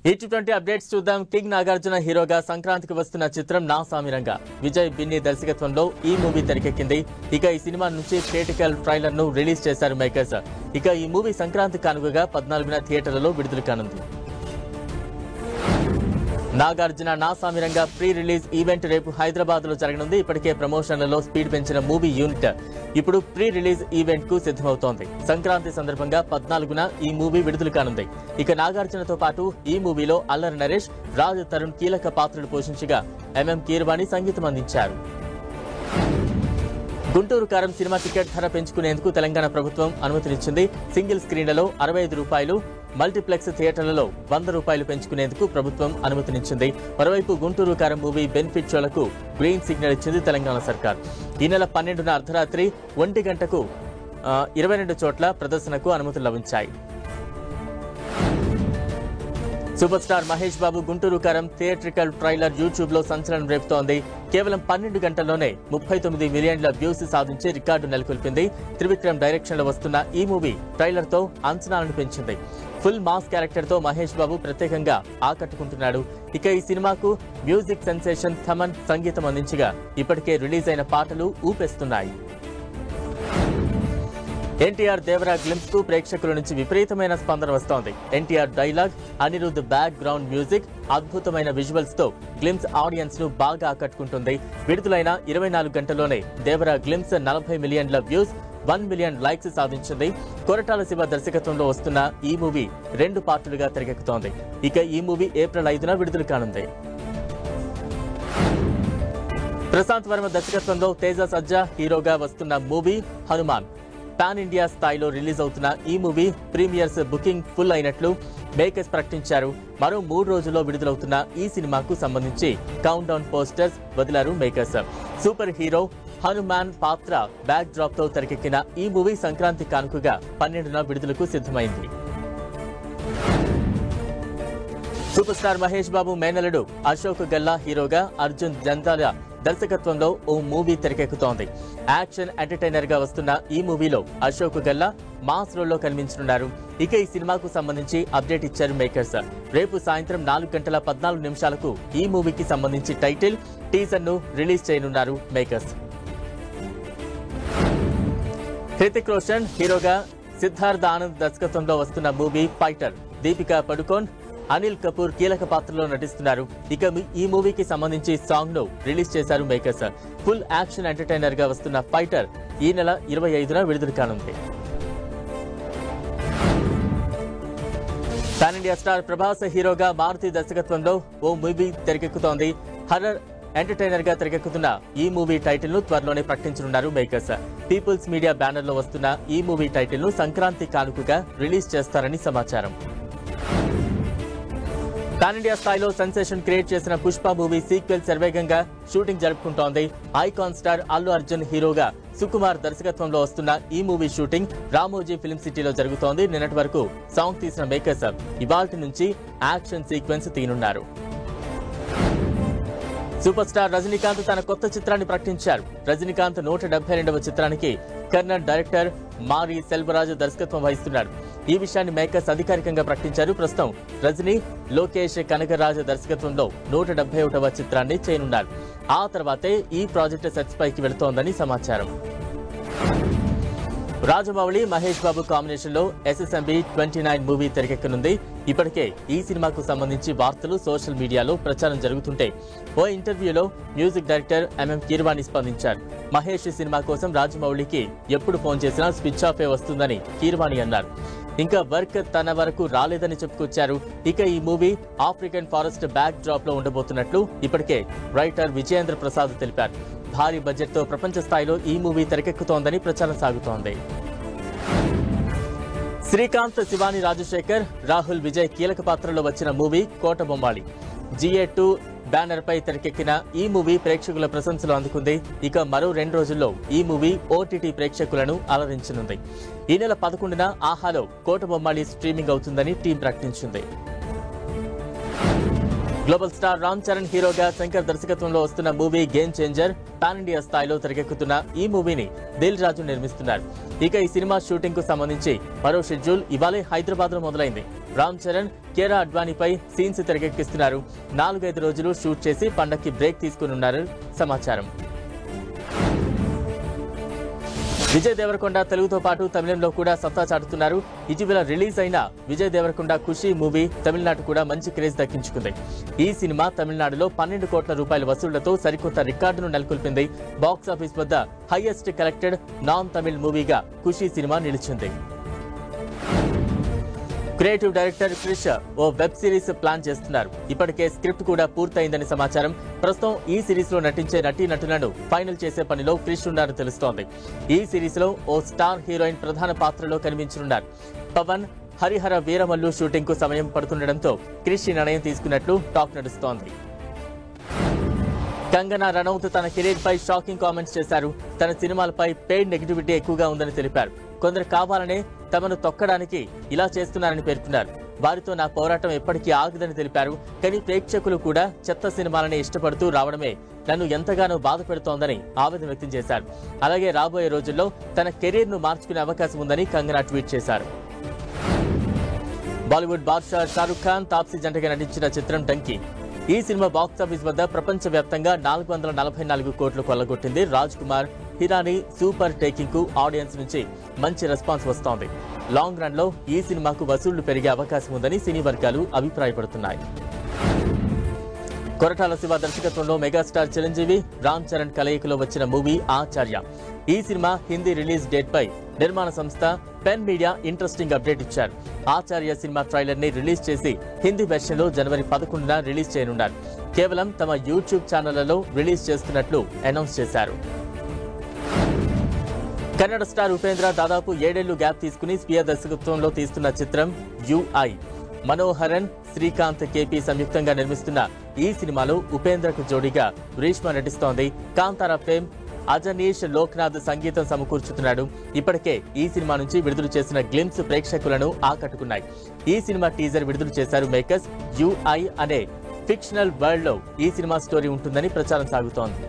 T20 updates చూద్దాం. King Nagarjuna హీరోగా సంక్రాంతికి వస్తున్న చిత్రం నా సామిరంగా. విజయ్ బిన్ని దర్శకత్వంలో ఈ మూవీ తెరకెక్కింది. ఇక ఈ సినిమా నుంచి థియేటికల్ ట్రైలర్ ను రిలీజ్ చేశారు మేకర్స్. ఇక ఈ మూవీ సంక్రాంతి కానుకగా 14న థియేటర్లలో విడుదల కానుంది. నాగార్జున నా సామిరంగా ప్రీ రిలీజ్ ఈవెంట్ రేపు హైదరాబాద్ లో జరగనుంది. ఇప్పటికే ప్రమోషన్లలో స్పీడ్ పెంచిన మూవీ యూనిట్ ఇప్పుడు ప్రీ రిలీజ్ ఈవెంట్ కు సిద్ధమవుతోంది. సంక్రాంతి సందర్భంగా 14న ఈ మూవీ విడుదల కానుంది. ఇక నాగార్జునతో పాటు ఈ మూవీలో అల్లరి నరేష్, రాజ్ తరుణ్ కీలక పాత్రలు పోషించగా ఎంఎం కీరవాణి సంగీతం అందించారు. గుంటూరు కారం సినిమా టికెట్ ధర పెంచుకునేందుకు తెలంగాణ ప్రభుత్వం అనుమతినిచ్చింది. సింగిల్ స్క్రీన్లలో 65 రూపాయలు, మల్టీప్లెక్స్ థియేటర్లలో 100 రూపాయలు పెంచుకునేందుకు ప్రభుత్వం అనుమతినిచ్చింది. మరోవైపు గుంటూరు కారం మూవీ బెనిఫిట్ షోలకు గ్రీన్ సిగ్నల్ ఇచ్చింది తెలంగాణ సర్కార్. ఈ నెల 12న అర్ధరాత్రి 1 గంటకు 22 చోట్ల ప్రదర్శనకు అనుమతులు లభించాయి. సూపర్ స్టార్ మహేష్ బాబు గుంటూరు కారం థియేట్రికల్ ట్రైలర్ యూట్యూబ్ లో సంచలనం రేపుతోంది. కేవలం 12 గంటల్లోనే 39 మిలియన్ల వ్యూస్ సాధించి రికార్డు నెలకొల్పింది. త్రివిక్రమ్ డైరెక్షన్ లో వస్తున్న ఈ మూవీ ట్రైలర్ తో అంచనాలను పెంచింది. ఫుల్ మాస్ క్యారెక్టర్ తో మహేష్ బాబు ప్రత్యేకంగా ఆకట్టుకుంటున్నాడు. ఇక ఈ సినిమాకు మ్యూజిక్ సెన్సేషన్ థమన్ సంగీతం అందించగా ఇప్పటికే రిలీజ్ అయిన పాటలు ఊపేస్తున్నాయి. ఎన్టీఆర్ దేవరా గ్లింప్స్ కు ప్రేక్షకుల నుంచి విపరీతమైన స్పందన వస్తోంది. NTR dialogue, Anirudh back ground music, అద్భుతమైన విజువల్స్ తో గ్లింప్స్ ఆడియన్స్ ను బాగా ఆకట్టుకుంటుంది. విడుదలైన 24 గంటల్లోనే దేవరా గ్లింప్స్ 40 మిలియన్ల వ్యూస్, 1 మిలియన్ లైక్స్ సాధించింది. కొరటాల శివ దర్శకత్వంలో వస్తున్న ఈ మూవీ 2 పార్టులుగా తెరకెక్కుతోంది. ఇక ఈ మూవీ ఏప్రిల్ 5న విడుదల కానుంది. ప్రశాంత్ వర్మ దర్శకత్వంలో తేజ సజ్జా హీరోగా వస్తున్న మూవీ హనుమాన్. పాన్ ఇండియా స్థాయిలో రిలీజ్ అవుతున్న ఈ మూవీ ప్రీమియర్స్ బుకింగ్ ఫుల్ అయినట్లు మేకర్స్ ప్రకటించారు. మరో 3 రోజుల్లో విడుదలవుతున్న ఈ సినిమాకు సంబంధించి కౌంట్ డౌన్ పోస్టర్స్ వదిలారు మేకర్స్. సూపర్ హీరో హనుమాన్ పాత్ర బ్యాక్ డ్రాప్ తో తెరకెక్కిన ఈ మూవీ సంక్రాంతి కానుకగా 12న విడుదలకు సిద్ధమైంది. సూపర్ స్టార్ మహేష్ బాబు మేనలుడు అశోక్ గల్లా హీరోగా అర్జున్ జంతాల దర్శకత్వంలో ఓ మూవీ తెరకెక్కుతోంది. యాక్షన్ ఎంటర్టైనర్ గా వస్తున్న ఈ మూవీలో అశోక్ గల్లా మాస్ రోల్లో కనిపించనున్నారు. ఇక ఈ సినిమాకు సంబంధించి అప్డేట్ ఇచ్చారు మేకర్స్. రేపు సాయంత్రం 4 గంటల 14 నిమిషాలకు ఈ మూవీకి సంబంధించి టైటిల్, టీజర్ ను రిలీజ్ చేయనున్నారు మేకర్స్. హృతిక్ రోషన్ హీరోగా సిద్ధార్థ ఆనంద్ దర్శకత్వంలో వస్తున్న మూవీ ఫైటర్. దీపికా పడుకోన్, అనిల్ కపూర్ కీలక పాత్రలో నటిస్తున్నారు. ఇక ఈ మూవీకి సంబంధించి సాంగ్ ను రిలీజ్ చేశారు మేకర్స్. ఫుల్ యాక్షన్ ఎంటర్టైనర్ గా వస్తున్న ఫైటర్ ఈ నెల 25న విడుదల కానుంది. పాన్ ఇండియా స్టార్ ప్రభాస్ హీరోగా మారుతి దర్శకత్వంలో ఓ మూవీ తెరకెక్కుతోంది. హర్రర్ ఎంటర్టైనర్ గా తెరకెక్కుతున్న ఈ మూవీ టైటిల్ ను త్వరలోనే ప్రకటించనున్నారు మేకర్స్. పీపుల్స్ మీడియా బ్యానర్ లో వస్తున్న ఈ మూవీ టైటిల్ ను సంక్రాంతి కానుకగా రిలీజ్ చేస్తారని సమాచారం. పాన్ ఇండియా స్థాయిలో సెన్సేషన్ క్రియేట్ చేసిన పుష్ప మూవీ సీక్వెల్ శరవేగంగా షూటింగ్ జరుపుకుంటోంది. ఐకాన్ స్టార్ అల్లు అర్జున్ హీరోగా సుకుమార్ దర్శకత్వంలో వస్తున్న ఈ మూవీ షూటింగ్ రామోజీ ఫిల్మ్ సిటీలో జరుగుతోంది. నిన్నటి వరకు సాంగ్ తీసిన మేకర్స్ ఇవాల్టి నుంచి యాక్షన్ సీక్వెన్స్ తీయనున్నారు. సూపర్ స్టార్ రజనీకాంత్ తన కొత్త చిత్రాన్ని ప్రకటించారు. రజనీకాంత్ 172వ చిత్రానికి కన్నడ డైరెక్టర్ మారి సెల్వరాజు దర్శకత్వం వహిస్తున్నాడు. ఈ విషయాన్ని మేకర్స్ అధికారికంగా ప్రకటించారు. ప్రస్తుతం రజనీ, లోకేష్ కనగరాజు దర్శకత్వంలో 171వ చిత్రాన్ని చేయనున్నారు. ఆ తర్వాతే ఈ ప్రాజెక్టు సెట్స్ పైకి వెళుతోందని సమాచారం. రాజమౌళి, మహేష్ బాబు కాంబినేషన్ లో SSMB 29 మూవీ తెరకెక్కనుంది. ఇప్పటికే ఈ సినిమాకు సంబంధించి వార్తలు సోషల్ మీడియాలో ప్రచారం జరుగుతుంటే ఓ ఇంటర్వ్యూలో మ్యూజిక్ డైరెక్టర్ ఎంఎం కీరవాణి స్పందించారు. మహేష్ సినిమా కోసం రాజమౌళికి ఎప్పుడు ఫోన్ చేసినా స్విచ్ ఆఫే వస్తుందని కీరవాణి అన్నారు. ఇంకా వర్క్ తన వరకు రాలేదని చెప్పుకొచ్చారు. ఇక ఈ movie African forest back drop లో ఉండబోతున్నట్లు ఇప్పటికే రైటర్ విజయేంద్ర ప్రసాద్ తెలిపారు. భారీ బడ్జెట్ తో ప్రపంచ స్థాయిలో ఈ మూవీ తెరకెక్కుతోందని ప్రచారం సాగుతోంది. శ్రీకాంత్, శివాని రాజశేఖర్, రాహుల్ విజయ్ కీలక పాత్రలో వచ్చిన మూవీ కోటబొమ్మాళి. GA2 బ్యానర్ పై తెరకెక్కిన ఈ మూవీ ప్రేక్షకుల ప్రశంసలు అందుకుంది. ఇక మరో 2 రోజుల్లో ఈ మూవీ OTT ప్రేక్షకులను అలరించనుంది. ఈ నెల 11న ఆహాలో కోటబొమ్మాళి స్ట్రీమింగ్ అవుతుందని టీం ప్రకటించింది. గ్లోబల్ స్టార్ రామ్ చరణ్ హీరోగా శంకర్ దర్శకత్వంలో వస్తున్న movie game changer pan India స్థాయిలో తెరకెక్కుతున్న ఈ మూవీని దిల్ రాజు నిర్మిస్తున్నారు. ఇక ఈ సినిమా షూటింగ్ కు సంబంధించి మరో షెడ్యూల్ ఇవాళే హైదరాబాద్ లో మొదలైంది. రామ్ చరణ్ కేరా అడ్వాణీపై సీన్స్ తెరకెక్కిస్తున్నారు. 4-5 రోజులు షూట్ చేసి పండక్కి బ్రేక్ తీసుకున్నారు సమాచారం. విజయ్ దేవరకొండ తెలుగుతో పాటు తమిళంలో కూడా సత్తా చాటుతున్నారు. ఇటీవల రిలీజ్ అయిన విజయ్ దేవరకొండ ఖుషి మూవీ తమిళనాడు కూడా మంచి క్రేజ్ దక్కించుకుంది. ఈ సినిమా తమిళనాడులో 12 కోట్ల రూపాయల వసూళ్లతో సరికొత్త రికార్డును నెలకొల్పింది. బాక్సాఫీస్ వద్ద హైయెస్ట్ కలెక్టెడ్ నాన్ తమిళ్ మూవీగా ఖుషి సినిమా నిలిచింది. క్రియేటివ్ డైరెక్టర్ క్రిష్ ఓ వెబ్ సిరీస్ ప్లాన్ చేస్తున్నారు. ఇప్పటికే స్క్రిప్ట్ కూడా పూర్తయిందని సమాచారం. ప్రస్తుతం ఈ సిరీస్ లో నటించే నటీనటులను ఫైనల్ చేసే పనిలో క్రిష్ ఉన్నారని తెలుస్తోంది. ఈ సిరీస్ లో ఓ స్టార్ హీరోయిన్ ప్రధాన పాత్రలో కనిపించనున్నారు. పవన్ హరిహర వీరమల్లు షూటింగ్ కు సమయం పడుతుండటంతో క్రిష్ నిర్ణయం తీసుకున్నట్లు టాక్ నడుస్తోంది. కంగనా రనౌత్ తన కెరీర్ పై షాకింగ్ కామెంట్స్ చేశారు. తన సినిమాలపై పెయిడ్ నెగిటివిటీ ఎక్కువగా ఉందని తెలిపారు. కొందరు కావాలనే తమను తొక్కడానికి ఇలా చేస్తున్నారని పేర్కొన్నారు. వారితో నా పోరాటం ఎప్పటికీ ఆగదని తెలిపారు. కానీ ప్రేక్షకులు కూడా చెత్త సినిమాలని ఇష్టపడుతూ రావడమే నన్ను ఎంతగానో బాధ పెడుతోందని ఆవేదన వ్యక్తం చేశారు. అలాగే రాబోయే రోజుల్లో తన కెరీర్ ను మార్చుకునే అవకాశం ఉందని కంగనా ట్వీట్ చేశారు. బాలీవుడ్ బాద్షా షారుఖ్ ఖాన్ తాప్సీ జంటగా నటించిన చిత్రం డంకీ. ఈ సినిమా బాక్సాఫీస్ వద్ద ప్రపంచవ్యాప్తంగా 444 కోట్లు కొల్లగొట్టింది. రాజ్ కుమార్ హిరానీ సూపర్ టేకింగ్ కు ఆడియన్స్ నుంచి మంచి రెస్పాన్స్ వస్తోంది. లాంగ్ రన్ లో ఈ సినిమాకు వసూళ్లు పెరిగే అవకాశం ఉందని సినీ వర్గాలు అభిప్రాయపడుతున్నాయి. కొరటాల శివ దర్శకత్వంలో మెగాస్టార్ చిరంజీవి రామ్ చరణ్ కలయికలో వచ్చిన మూవీ ఆచార్య. ఈ సినిమా హిందీ రిలీజ్ డేట్ పై నిర్మాణ సంస్థ పెన్ మీడియా ఇంట్రెస్టింగ్ అప్డేట్ ఇచ్చారు. ఆచార్య సినిమా ట్రైలర్ ని రిలీజ్ చేసి హిందీ వెర్షన్ లో జనవరి 11న రిలీజ్ చేయనున్నారు. కేవలం తమ యూట్యూబ్ ఛానళ్లలో రిలీజ్ చేస్తున్నట్లు అనౌన్స్ చేశారు. కన్నడ స్టార్ ఉపేంద్ర దాదాపు 7 ఏళ్లు గ్యాప్ తీసుకుని స్వీయ దర్శకత్వంలో తీస్తున్న చిత్రం UI. మనోహరన్ శ్రీకాంత్ కేపీ సంయుక్తంగా నిర్మిస్తున్న ఈ సినిమాలో ఉపేంద్రకు జోడీగా గ్రీష్మ నటిస్తోంది. కాంతారా ఫేమ్ అజనీష్ లోక్నాథ్ సంగీతం సమకూర్చుతున్నాడు. ఇప్పటికే ఈ సినిమా నుంచి విడుదల చేసిన గ్లిమ్స్ ప్రేక్షకులను ఆకట్టుకున్నాయి. ఈ సినిమా టీజర్ విడుదల చేశారు మేకర్స్. UI అనే ఫిక్షనల్ వరల్డ్ లో ఈ సినిమా స్టోరీ ఉంటుందని ప్రచారం సాగుతోంది.